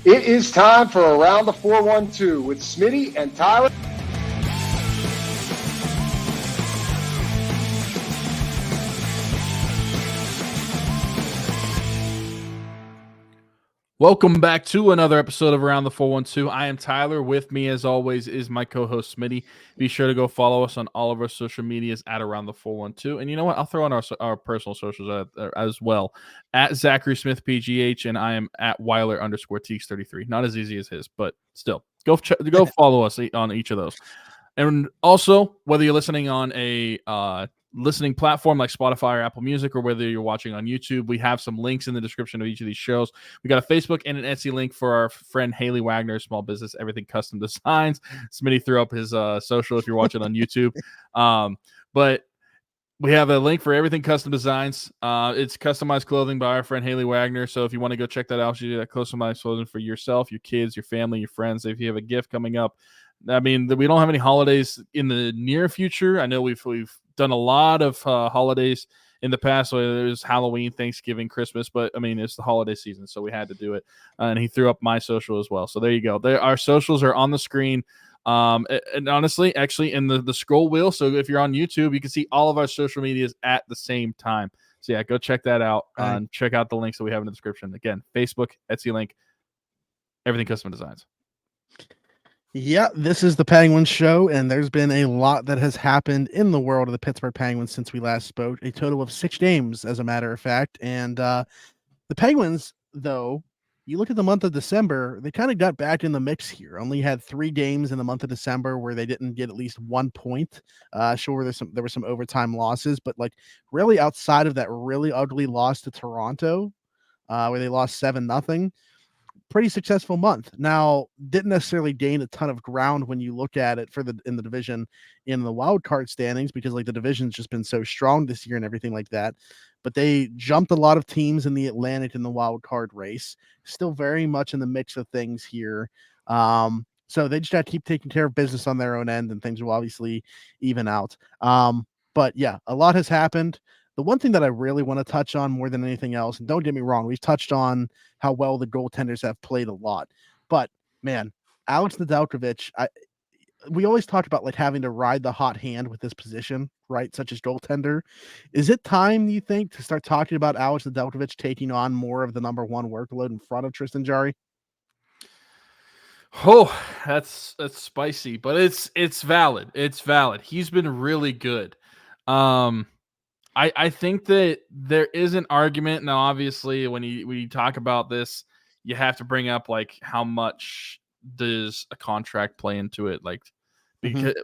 It is time for Around the 412 with Smitty and Tyler. Welcome back to another episode of Around the 412. I am Tyler. With me, as always, is my co-host Smitty. Be sure to go follow us on all of our social medias at Around the 412. And you know what? I'll throw on our personal socials as well. At Zachary Smith PGH, and I am at Weiler_Teeks33. Not as easy as his, but still, go follow us on each of those. And also, whether you're listening on a listening platform like Spotify or Apple Music, or whether you're watching on YouTube, we have some links in the description of each of these shows. We got a Facebook and an Etsy link for our friend Haley Wagner, small business, everything custom designs. Smitty threw up his social if you're watching on YouTube. But we have a link for everything custom designs. It's customized clothing by our friend Haley Wagner. So if you want to go check that out, you do that customized clothing for yourself, your kids, your family, your friends. If you have a gift coming up, I mean, we don't have any holidays in the near future. I know we've done a lot of holidays in the past. So there's Halloween, Thanksgiving, Christmas, but I mean, it's the holiday season, so we had to do it. And he threw up my social as well. So there you go. Our socials are on the screen. And honestly, actually in the scroll wheel. So if you're on YouTube, you can see all of our social medias at the same time. So yeah, go check that out and check out the links that we have in the description. Again, Facebook, Etsy link, everything custom designs. Yeah, this is the Penguins show, and there's been a lot that has happened in the world of the Pittsburgh Penguins since we last spoke. A total of 6 games, as a matter of fact. And the Penguins, though, you look at the month of December, they kind of got back in the mix here. Only had 3 games in the month of December where they didn't get at least 1 point. Sure, there were some overtime losses, but like really outside of that really ugly loss to Toronto, where they lost 7-0. Pretty successful month. Now, didn't necessarily gain a ton of ground when you look at it in the division in the wild card standings, because like the division's just been so strong this year and everything like that. But they jumped a lot of teams in the Atlantic in the wild card race. Still very much in the mix of things here. So they just got to keep taking care of business on their own end, and things will obviously even out. But yeah, a lot has happened. The one thing that I really want to touch on more than anything else, and don't get me wrong, we've touched on how well the goaltenders have played a lot, but man, Alex Nedeljkovic, we always talked about like having to ride the hot hand with this position, right? Such as goaltender. Is it time, you think, to start talking about Alex Nedeljkovic taking on more of the number one workload in front of Tristan Jarry? Oh, that's spicy, but it's valid. It's valid. He's been really good. I think that there is an argument now. Obviously, when you talk about this, you have to bring up like how much does a contract play into it, like because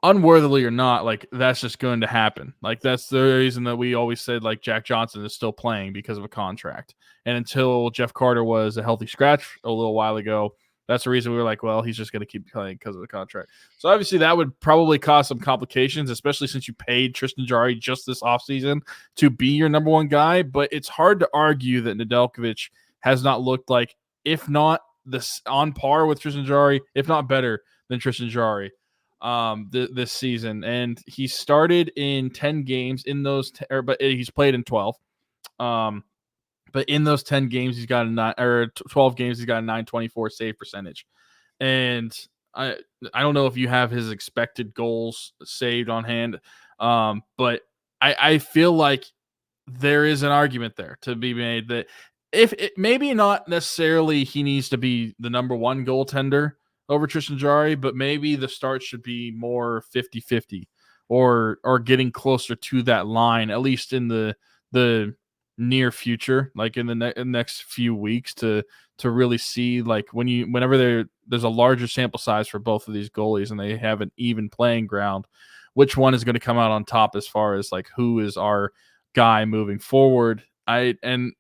unworthily or not, like that's just going to happen. Like that's the reason that we always said like Jack Johnson is still playing because of a contract, and until Jeff Carter was a healthy scratch a little while ago, that's the reason we were like, well, he's just going to keep playing because of the contract. So obviously that would probably cause some complications, especially since you paid Tristan Jarry just this offseason to be your number one guy. But it's hard to argue that Nedeljkovic has not looked like, if not this on par with Tristan Jarry, if not better than Tristan Jarry this season. And he started in 10 games in those, but he's played in 12. But in those 10 games, he's got 12 games, he's got a 924 save percentage. And I don't know if you have his expected goals saved on hand, but I feel like there is an argument there to be made that if it, maybe not necessarily he needs to be the number one goaltender over Tristan Jarry, but maybe the start should be more 50-50 or getting closer to that line, at least in the near future, like in the next few weeks, to really see like whenever there's a larger sample size for both of these goalies and they have an even playing ground, which one is going to come out on top as far as like who is our guy moving forward. I'm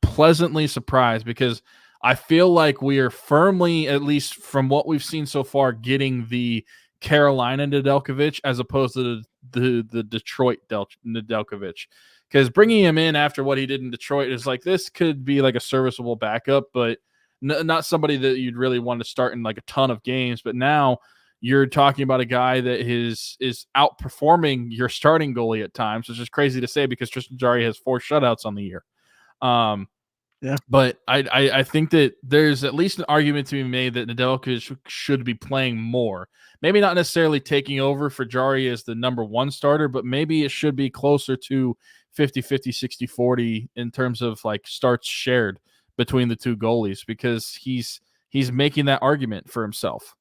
pleasantly surprised because I feel like we are firmly, at least from what we've seen so far, getting the Carolina Nedeljkovic as opposed to the Detroit Nedeljkovic. Because bringing him in after what he did in Detroit is like, this could be like a serviceable backup, but not somebody that you'd really want to start in like a ton of games. But now you're talking about a guy that is outperforming your starting goalie at times, which is crazy to say because Tristan Jarry has 4 shutouts on the year. Yeah. But I think that there's at least an argument to be made that Nedeljkovic should be playing more. Maybe not necessarily taking over for Jarry as the number one starter, but maybe it should be closer to 50-50, 60-40 in terms of like starts shared between the two goalies, because he's making that argument for himself.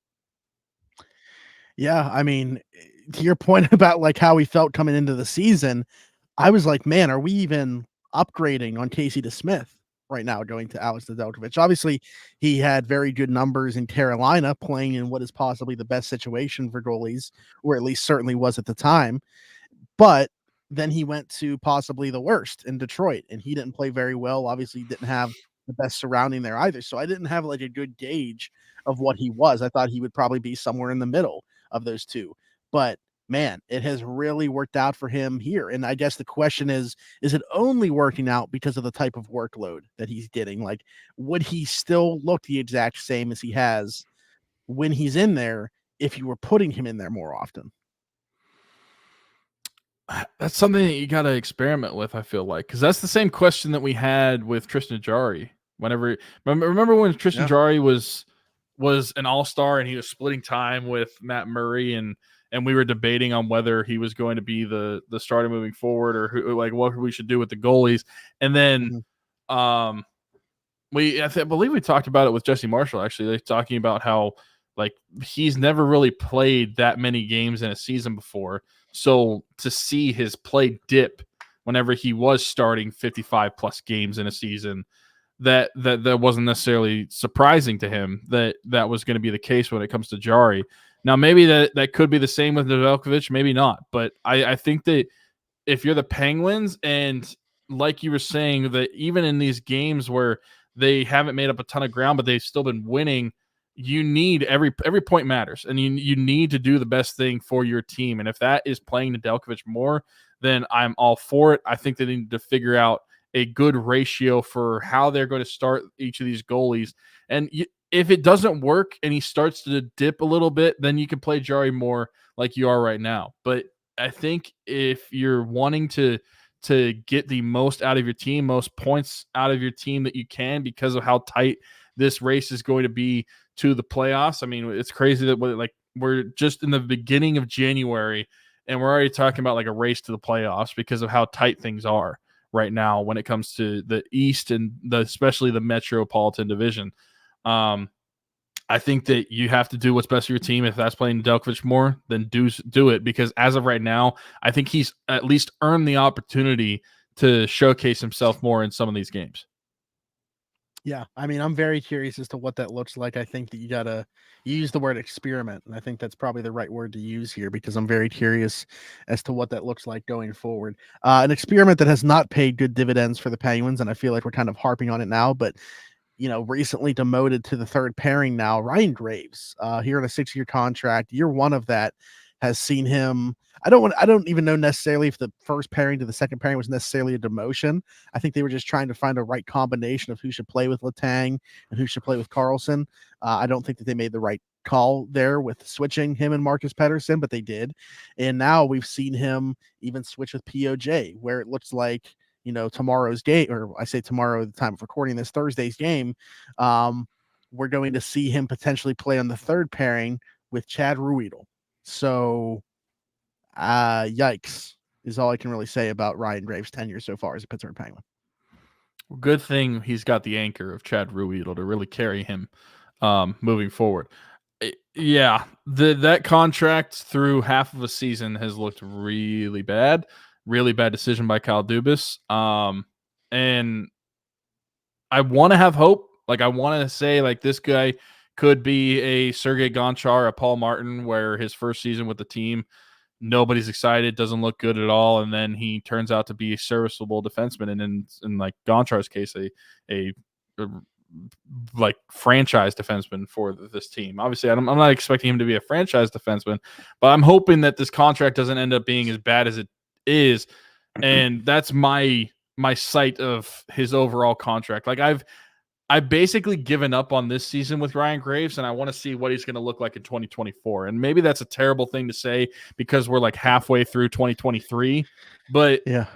Yeah, I mean, to your point about like how he felt coming into the season, I was like, man, are we even upgrading on Casey DeSmith right now going to Alex Nedeljkovic? Obviously, he had very good numbers in Carolina playing in what is possibly the best situation for goalies, or at least certainly was at the time. But then he went to possibly the worst in Detroit, and he didn't play very well. Obviously, he didn't have the best surrounding there either. So I didn't have like a good gauge of what he was. I thought he would probably be somewhere in the middle of those two. But man, it has really worked out for him here. And I guess the question is it only working out because of the type of workload that he's getting? Like, would he still look the exact same as he has when he's in there if you were putting him in there more often? That's something that you got to experiment with, I feel like, because that's the same question that we had with Tristan Jarry. Remember when Tristan Jarry was an all-star and he was splitting time with Matt Murray, and we were debating on whether he was going to be the starter moving forward, or who, like what we should do with the goalies. And then I believe we talked about it with Jesse Marshall, actually. They're talking about how like he's never really played that many games in a season before. So to see his play dip whenever he was starting 55 plus games in a season, that wasn't necessarily surprising to him that was going to be the case when it comes to Jarry. Now, maybe that could be the same with Nedeljkovic, maybe not. But I think that if you're the Penguins, and like you were saying, that even in these games where they haven't made up a ton of ground, but they've still been winning, you need every point matters, and you need to do the best thing for your team. And if that is playing Nedeljkovic more, then I'm all for it. I think they need to figure out a good ratio for how they're going to start each of these goalies. And if it doesn't work and he starts to dip a little bit, then you can play Jarry more like you are right now. But I think if you're wanting to get the most out of your team, most points out of your team that you can, because of how tight this race is going to be to the playoffs. I mean, it's crazy that we're just in the beginning of January and we're already talking about like a race to the playoffs because of how tight things are right now when it comes to the East and especially the Metropolitan Division. I think that you have to do what's best for your team. If that's playing Nedeljkovic more, then do it, because as of right now, I think he's at least earned the opportunity to showcase himself more in some of these games. Yeah, I mean, I'm very curious as to what that looks like. I think that you gotta use the word experiment, and I think that's probably the right word to use here, because I'm very curious as to what that looks like going forward. An experiment that has not paid good dividends for the Penguins, and I feel like we're kind of harping on it now, but recently demoted to the third pairing now, Ryan Graves, here on a 6-year contract. Year one of that has seen him. I don't even know necessarily if the first pairing to the second pairing was necessarily a demotion. I think they were just trying to find a right combination of who should play with Letang and who should play with Carlson. I don't think that they made the right call there with switching him and Marcus Pettersson, but they did. And now we've seen him even switch with POJ, where it looks like, tomorrow's game, or I say tomorrow at the time of recording this, Thursday's game, we're going to see him potentially play on the third pairing with Chad Ruedel. So, yikes is all I can really say about Ryan Graves' tenure so far as a Pittsburgh Penguin. Good thing he's got the anchor of Chad Ruedel to really carry him moving forward. Yeah, that contract through half of a season has looked really bad. Really bad decision by Kyle Dubas. And I want to have hope. Like, I want to say, like, this guy could be a Sergei Gonchar, a Paul Martin, where his first season with the team, nobody's excited, doesn't look good at all, and then he turns out to be a serviceable defenseman, and in like Gonchar's case, a like franchise defenseman for this team. Obviously, I'm not expecting him to be a franchise defenseman, but I'm hoping that this contract doesn't end up being as bad as it is, and that's my sight of his overall contract. Like, I've basically given up on this season with Ryan Graves, and I want to see what he's going to look like in 2024. And maybe that's a terrible thing to say because we're like halfway through 2023, but yeah,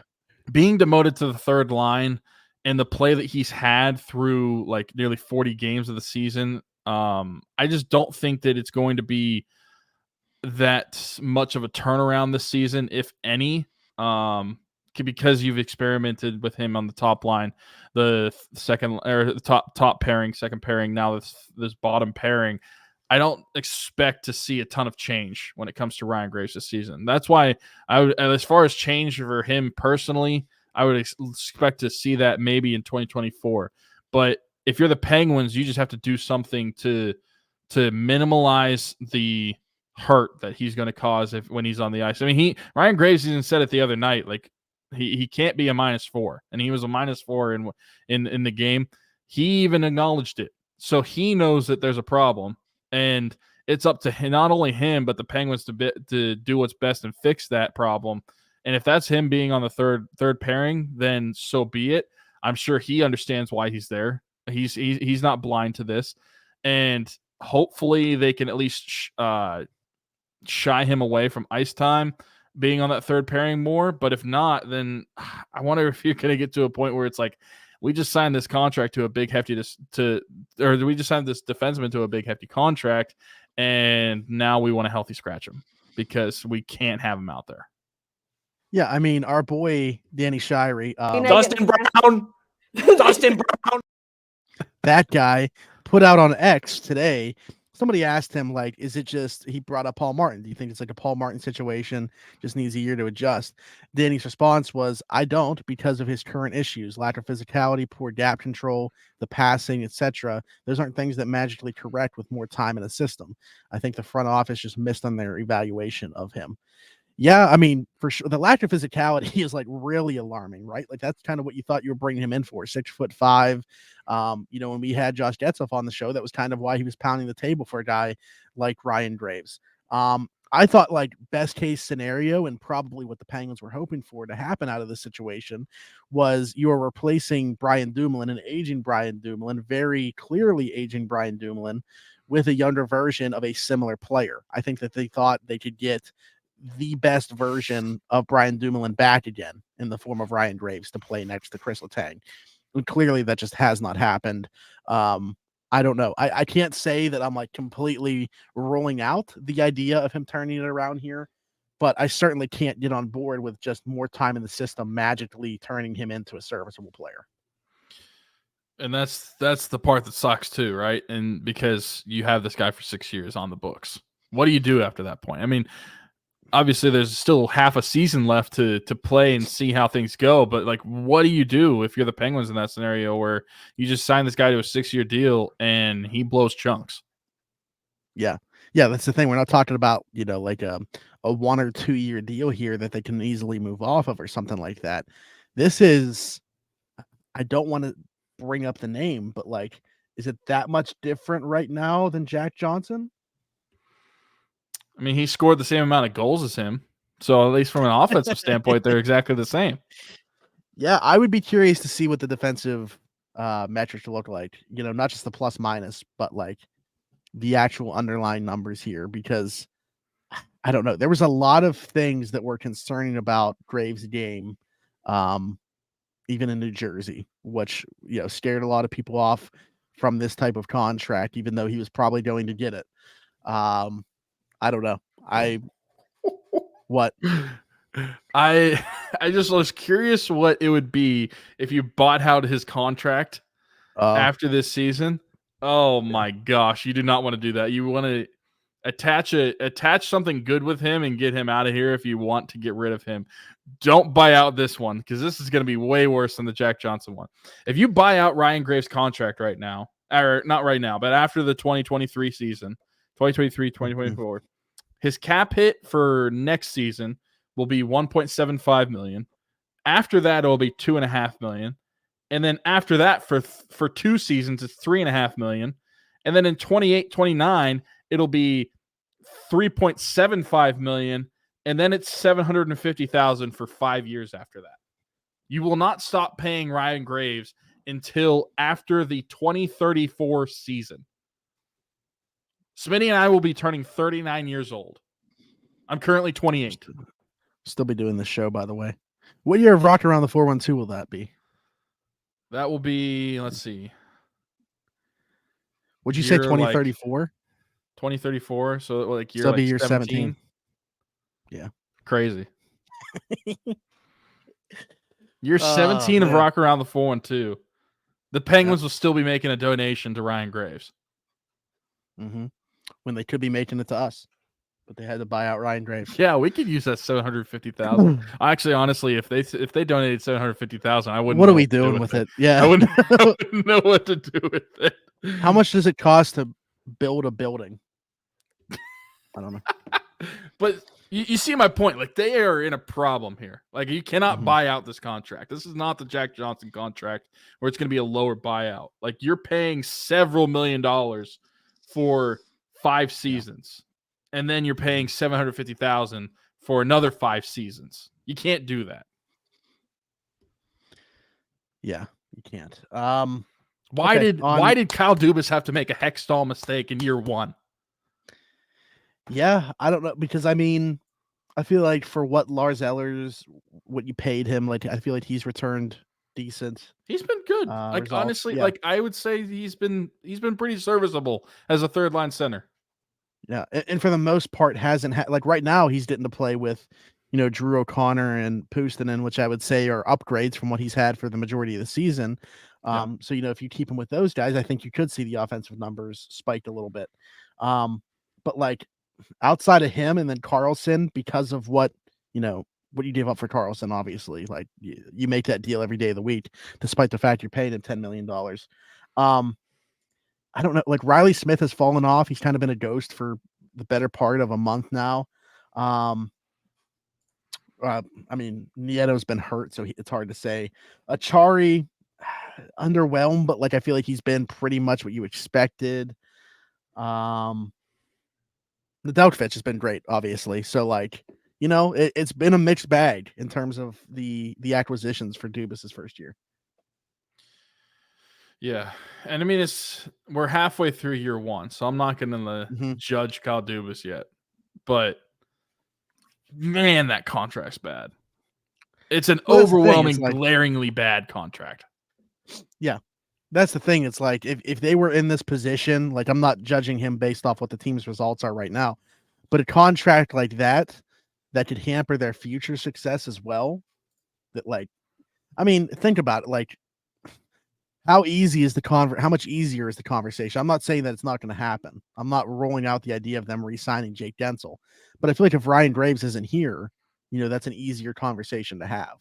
being demoted to the third line and the play that he's had through like nearly 40 games of the season, I just don't think that it's going to be that much of a turnaround this season, if any. Because you've experimented with him on the top line, the second or the top pairing, second pairing, now this bottom pairing. I don't expect to see a ton of change when it comes to Ryan Graves this season. That's why I would, as far as change for him personally, I would expect to see that maybe in 2024. But if you're the Penguins, you just have to do something to minimize the hurt that he's going to cause when he's on the ice. I mean, Ryan Graves even said it the other night, like he can't be a -4, and he was a -4 in the game. He even acknowledged it, so he knows that there's a problem. And it's up to him, not only him, but the Penguins to do what's best and fix that problem. And if that's him being on the third pairing, then so be it. I'm sure he understands why he's there. He's not blind to this. And hopefully they can at least shy him away from ice time being on that third pairing more. But if not, then I wonder if you're going to get to a point where it's like, we just signed this contract to a big hefty or we just signed this defenseman to a big hefty contract, and now we want to healthy scratch him because we can't have him out there. Yeah, I mean, our boy Danny Shirey, Dustin Brown, that guy put out on X today. Somebody asked him, like, is it just, he brought up Paul Martin. Do you think it's like a Paul Martin situation? Just needs a year to adjust. Danny's response was, I don't, because of his current issues, lack of physicality, poor gap control, the passing, etc. Those aren't things that magically correct with more time in the system. I think the front office just missed on their evaluation of him. Yeah, I mean, for sure, the lack of physicality is like really alarming, right? Like that's kind of what you thought you were bringing him in for, 6'5". When we had Josh Getzoff on the show, that was kind of why he was pounding the table for a guy like Ryan Graves. I thought like best case scenario and probably what the Penguins were hoping for to happen out of this situation was you are replacing Brian Dumoulin, an aging Brian Dumoulin, very clearly aging Brian Dumoulin, with a younger version of a similar player. I think that they thought they could get the best version of Brian Dumoulin back again in the form of Ryan Graves to play next to Chris Letang. And clearly that just has not happened. I don't know. I can't say that I'm like completely ruling out the idea of him turning it around here, but I certainly can't get on board with just more time in the system magically turning him into a serviceable player. And that's the part that sucks too, right? And because you have this guy for 6 years on the books, what do you do after that point? I mean, obviously there's still half a season left to play and see how things go. But like, what do you do if you're the Penguins in that scenario where you just sign this guy to a 6-year deal and he blows chunks? Yeah. That's the thing. We're not talking about, like a 1 or 2 year deal here that they can easily move off of or something like that. This is, I don't want to bring up the name, but like, is it that much different right now than Jack Johnson? I mean, he scored the same amount of goals as him. So at least from an offensive standpoint, they're exactly the same. Yeah, I would be curious to see what the defensive metrics look like. Not just the plus minus, but like the actual underlying numbers here, because I don't know. There was a lot of things that were concerning about Graves' game, even in New Jersey, which scared a lot of people off from this type of contract, even though he was probably going to get it. I don't know. What? I just was curious what it would be if you bought out his contract after this season. Oh my gosh, you do not want to do that. You want to attach something good with him and get him out of here if you want to get rid of him. Don't buy out this one, because this is going to be way worse than the Jack Johnson one. If you buy out Ryan Graves' contract right now, or not right now, but after the 2023 season, 2023, 2024, his cap hit for next season will be $1.75 million. After that, it will be $2.5 million. And then after that, for 2 seasons, it's $3.5 million. And then in 28, 29, it'll be $3.75 million. And then it's $750,000 for 5 years after that. You will not stop paying Ryan Graves until after the 2034 season. Smitty and I will be turning 39 years old. I'm currently 28. Still be doing this show, by the way. What year of Rock Around the 412 will that be? That will be, let's see. Would you say 2034? 2034, so like So you're it'll be like year 17. Yeah. Crazy. You're 17 of man. Rock Around the 412. The Penguins will still be making a donation to Ryan Graves. Mm-hmm. When they could be making it to us, but they had to buy out Ryan Graves. Yeah, we could use that 750,000. Actually, honestly, if they donated 750,000, I wouldn't. What know are we to do doing with it? Yeah. I wouldn't know what to do with it. How much does it cost to build a building? I don't know. But you see my point. Like, they are in a problem here. Like, you cannot buy out this contract. This is not the Jack Johnson contract where it's going to be a lower buyout. Like, you're paying several $1 million for 5 seasons, and then you're paying $750,000 for another 5 seasons. You can't do that. Yeah, you can't. Why did Kyle Dubas have to make a Hextall mistake in year 1? Yeah, I don't know, because I mean, I feel like for what Lars Eller's, what you paid him, like I feel like he's returned decent. He's been good. Like results. honestly, Yeah. like I would say he's been pretty serviceable as a third line center. Yeah, and for the most part hasn't had, like right now he's getting to play with, Drew O'Connor and Puustinen, which I would say are upgrades from what he's had for the majority of the season. So if you keep him with those guys, I think you could see the offensive numbers spike a little bit. But like outside of him and then Carlson, because of what you gave up for Carlson, obviously, like you make that deal every day of the week, despite the fact you're paying him $10 million. I don't know, like Riley Smith has fallen off. He's kind of been a ghost for the better part of a month now. I mean, Nieto's been hurt, so it's hard to say. Achari, underwhelmed, but like I feel like he's been pretty much what you expected. Nedeljkovic has been great, obviously. So like, it's been a mixed bag in terms of the acquisitions for Dubas's first year. Yeah, and I mean we're halfway through year 1, so I'm not going to judge Kyle Dubas yet. But man, that contract's bad. It's an overwhelming, glaringly bad contract. Yeah, that's the thing. It's like if they were in this position, like I'm not judging him based off what the team's results are right now, but a contract like that could hamper their future success as well. That like, I mean, think about it. Like, how easy is how much easier is the conversation? I'm not saying that it's not going to happen. I'm not rolling out the idea of them re-signing Jake Gensel, but I feel like if Ryan Graves isn't here, that's an easier conversation to have.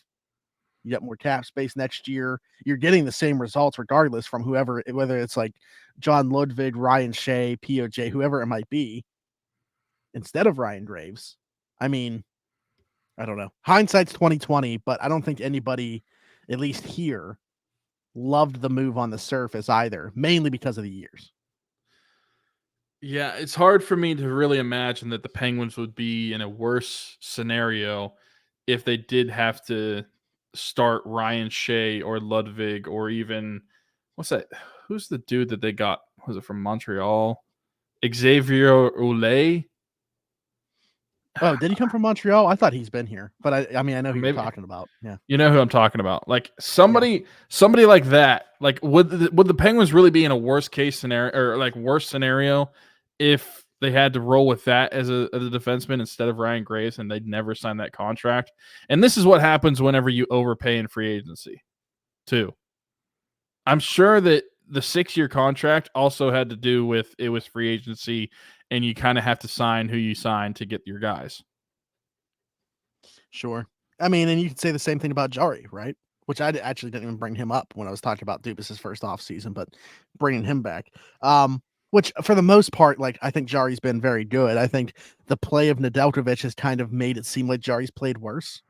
You got more cap space next year. You're getting the same results regardless from whoever, whether it's like John Ludwig, Ryan Shea, POJ, whoever it might be, instead of Ryan Graves. I mean, I don't know. Hindsight's 2020, but I don't think anybody, at least here, loved the move on the surface either, mainly because of the years. Yeah, it's hard for me to really imagine that the Penguins would be in a worse scenario if they did have to start Ryan Shea or Ludwig or even what's that? Who's the dude that they got? Was it from Montreal? Xavier Oulet? Oh, did he come from Montreal? I thought he's been here, but I mean, I know who you're talking about. Yeah, you know who I'm talking about. Like somebody like that. Like would the Penguins really be in a worst case scenario or like worst scenario if they had to roll with that as a defenseman instead of Ryan Graves and they'd never sign that contract? And this is what happens whenever you overpay in free agency, too. I'm sure that the 6-year contract also had to do with it was free agency, and you kind of have to sign who you sign to get your guys. Sure. I mean, and you could say the same thing about Jarry, right? Which I actually didn't even bring him up when I was talking about Dubas's first offseason, but bringing him back. Which for the most part, like I think Jarry's been very good. I think the play of Nedeljkovic has kind of made it seem like Jarry's played worse.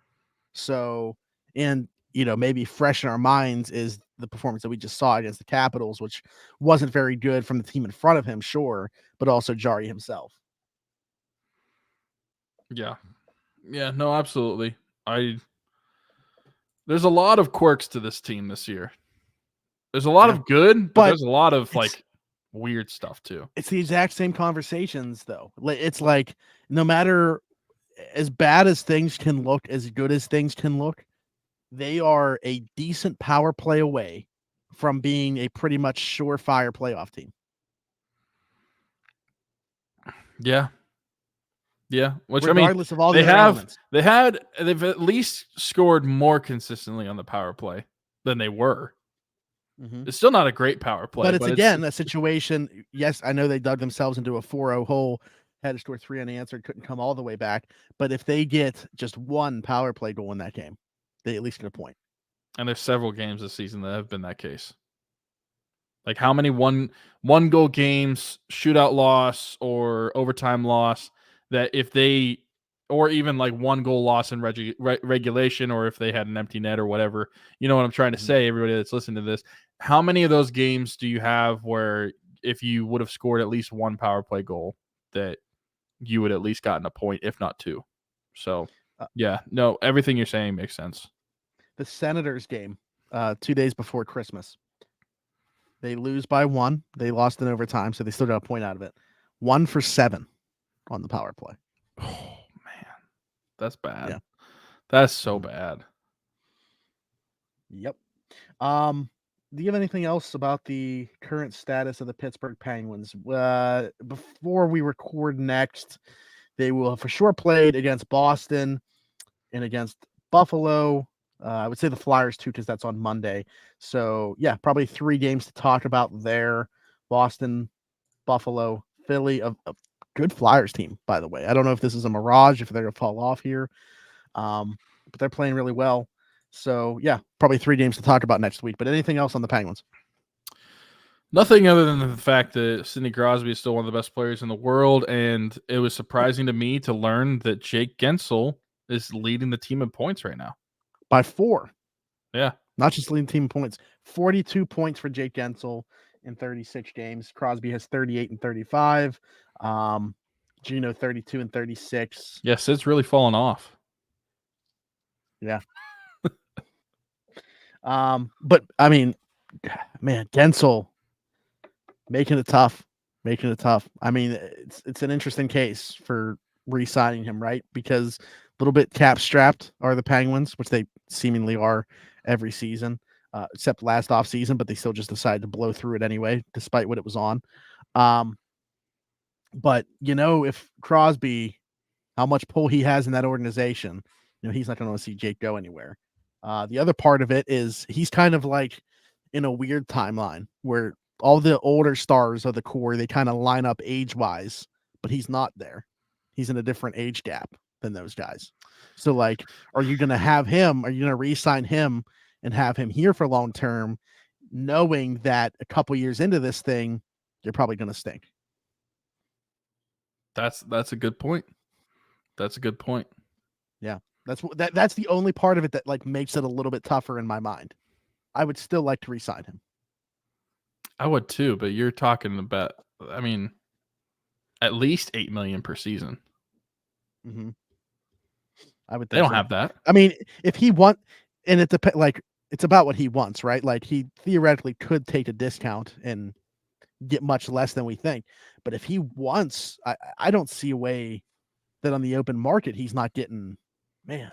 So, and maybe fresh in our minds is the performance that we just saw against the Capitals, which wasn't very good from the team in front of him, sure, but also Jarry himself. Yeah. Yeah, no, absolutely. There's a lot of quirks to this team this year. There's a lot of good, but there's a lot of like weird stuff too. It's the exact same conversations though. It's like no matter as bad as things can look, as good as things can look, they are a decent power play away from being a pretty much surefire playoff team. Yeah. Yeah. Which Regardless of all they the other elements. they've at least scored more consistently on the power play than they were. Mm-hmm. It's still not a great power play. But it's again a situation. Yes, I know they dug themselves into a 4-0 hole, had to score 3 unanswered, couldn't come all the way back. But if they get just one power play goal in that game, they at least get a point. And there's several games this season that have been that case. Like how many one goal games, shootout loss or overtime loss that if they, or even like 1 goal loss in regulation, or if they had an empty net or whatever, you know what I'm trying to say, everybody that's listening to this, how many of those games do you have where if you would have scored at least 1 power play goal that you would at least gotten a point, if not 2? So yeah, no, everything you're saying makes sense. The Senators game 2 days before Christmas. They lose by 1. They lost in overtime, so they still got a point out of it. 1 for 7 on the power play. Oh, man. That's bad. Yeah. That's so bad. Yep. Do you have anything else about the current status of the Pittsburgh Penguins? Before we record next, they will have for sure played against Boston and against Buffalo. I would say the Flyers too, because that's on Monday. So yeah, probably 3 games to talk about there. Boston, Buffalo, Philly, a good Flyers team, by the way. I don't know if this is a mirage, if they're going to fall off here. But they're playing really well. So yeah, probably 3 games to talk about next week. But anything else on the Penguins? Nothing other than the fact that Sidney Crosby is still one of the best players in the world. And it was surprising to me to learn that Jake Gensel is leading the team in points right now. By 4. Yeah. Not just leading team points. 42 points for Jake Gensel in 36 games. Crosby has 38 and 35. Gino 32 and 36. Yeah, Sid's really fallen off. Yeah. But I mean, man, Gensel making it tough. I mean, it's an interesting case for re-signing him, right? Because a little bit cap strapped are the Penguins, which they seemingly are every season, except last off season, but they still just decided to blow through it anyway, despite what it was on. But you know, if Crosby, how much pull he has in that organization, you know, he's not going to see Jake go anywhere. The other part of it is he's kind of like in a weird timeline where all the older stars of the core, they kind of line up age-wise, but he's not there. He's in a different age gap than those guys. So, like, are you going to have him? Are you going to re-sign him and have him here for long term, knowing that a couple years into this thing, you're probably going to stink? That's a good point. Yeah, that's the only part of it that like makes it a little bit tougher in my mind. I would still like to re-sign him. I would too, but you're talking about, I mean, at least $8 million per season. Mm-hmm. I would. They don't have that. I mean, if he want, and it's about what he wants, right? Like he theoretically could take a discount and get much less than we think. But if he wants, I don't see a way that on the open market he's not getting, man,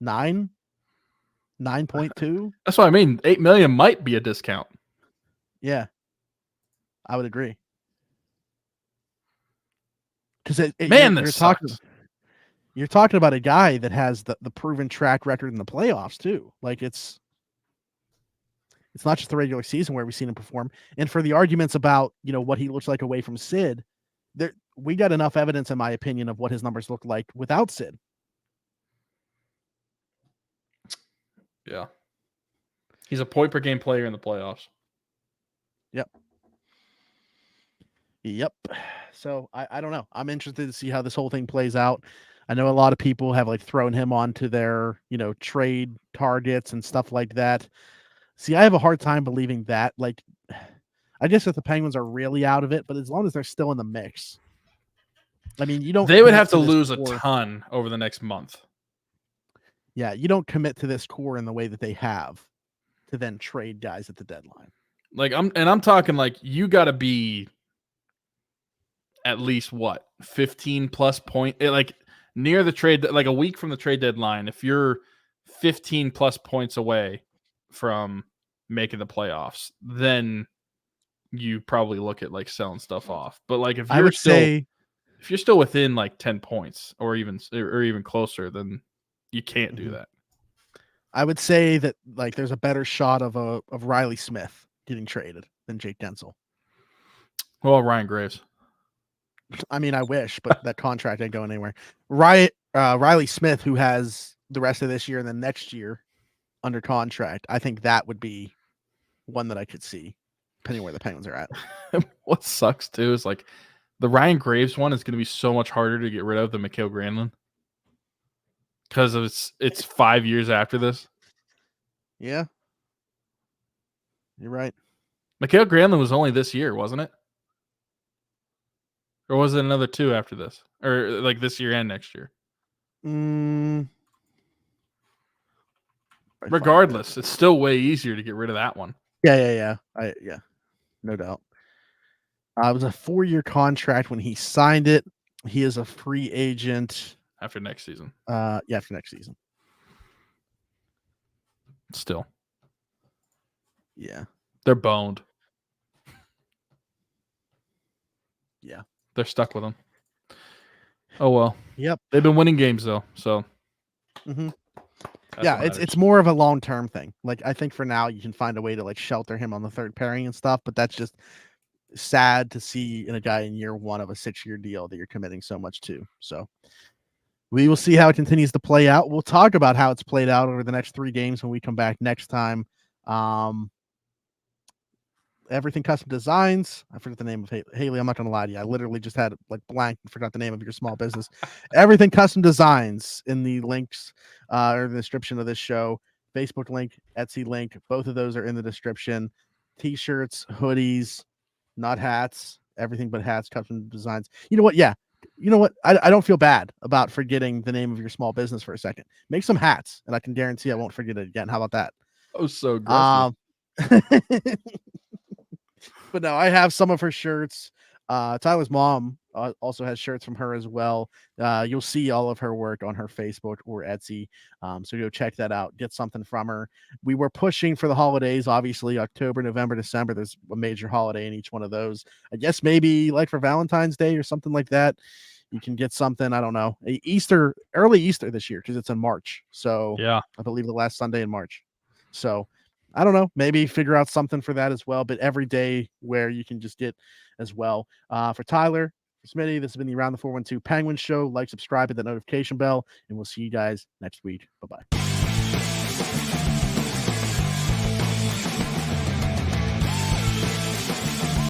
9.2. That's what I mean. $8 million might be a discount. Yeah, I would agree. Because you're talking about a guy that has the proven track record in the playoffs too. Like it's not just the regular season where we've seen him perform. And for the arguments about, you know, what he looks like away from Sid, we got enough evidence, in my opinion, of what his numbers look like without Sid. Yeah. He's a point per game player in the playoffs. Yep. So I don't know. I'm interested to see how this whole thing plays out. I know a lot of people have like thrown him onto their, you know, trade targets and stuff like that. See, I have a hard time believing that. Like, I guess if the Penguins are really out of it, but as long as they're still in the mix, I mean, they would have to lose a ton over the next month. Yeah, you don't commit to this core in the way that they have to then trade guys at the deadline. Like I'm talking like you got to be at least what 15 plus point, like near the trade, like a week from the trade deadline. If you're 15 plus points away from making the playoffs, then you probably look at like selling stuff off. But like if I you're would still say if you're still within like 10 points or even closer, then you can't do Mhm. that. I would say that like there's a better shot of Riley Smith getting traded than Jake Gensel. Well, Ryan Graves. I mean, I wish, but that contract ain't going anywhere. Riley Smith, who has the rest of this year and then next year under contract, I think that would be one that I could see, depending where the Penguins are at. What sucks too is like the Ryan Graves one is going to be so much harder to get rid of than Mikhail Granlund because it's 5 years after this. Yeah, you're right. Mikhail Granlund was only this year, wasn't it? Or was it another 2 after this? Or like this year and next year? Regardless, it's still way easier to get rid of that one. Yeah. No doubt. It was a 4-year contract when he signed it. He is a free agent after next season. After next season. Still. Yeah. They're boned. Yeah. They're stuck with him. Oh well. Yep. They've been winning games though, so. Yeah, it's more of a long-term thing. Like I think for now you can find a way to like shelter him on the third pairing and stuff, but that's just sad to see in a guy in year 1 of a 6-year deal that you're committing so much to. So we will see how it continues to play out. We'll talk about how it's played out over the next 3 games when we come back next time. Everything Custom Designs. I forget the name of Haley. I'm not going to lie to you. I literally just had like blank and forgot the name of your small business. Everything Custom Designs in the links or the description of this show. Facebook link, Etsy link. Both of those are in the description. T-shirts, hoodies, not hats, everything but hats, Custom Designs. You know what? Yeah. You know what? I don't feel bad about forgetting the name of your small business for a second. Make some hats, and I can guarantee I won't forget it again. How about that? Oh, so aggressive. But no, I have some of her shirts. Tyler's mom also has shirts from her as well. You'll see all of her work on her Facebook or Etsy. So go check that out. Get something from her. We were pushing for the holidays, obviously October, November, December. There's a major holiday in each one of those. I guess maybe like for Valentine's Day or something like that. You can get something, I don't know, early Easter this year because it's in March. So yeah, I believe the last Sunday in March. So I don't know, maybe figure out something for that as well, but every day where you can just get as well. For Tyler, for Smitty, this has been the Around the 412 Penguins show. Like, subscribe, hit the notification bell, and we'll see you guys next week. Bye-bye.